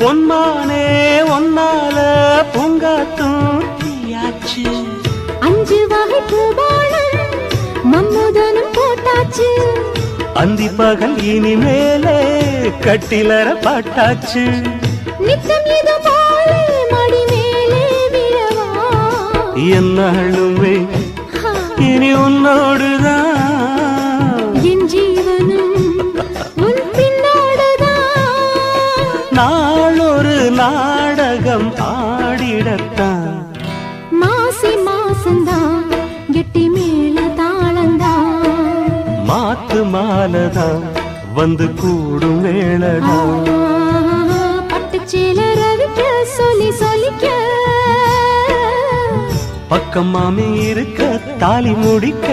பொன்மானே ஒன்னால பூங்காத்தும் தீயாச்சு. 5 வகை பூபானம் மம்முதனும் போட்டாச்சு. அந்தி பகல் இனிமேலே கட்டிலற பாட்டாச்சு. நித்தம் இது போல மடி மேலே விழவா என்னாலுமே இனி உன்னோடுதான் என் ஜீவனும் உன் பின்னோடுதான். நாளொரு நாடகம் ஆடிடத்தான். மாசி மாசந்தான் கெட்டி மேல தாளந்தான். மாத்து மாலதான் வந்து கூடும் வேளடா. பட்டுச்சேல ரவிக்க சொல்லி சொல்லிக்க பக்கம் மாமி இருக்க தாலி முடிக்க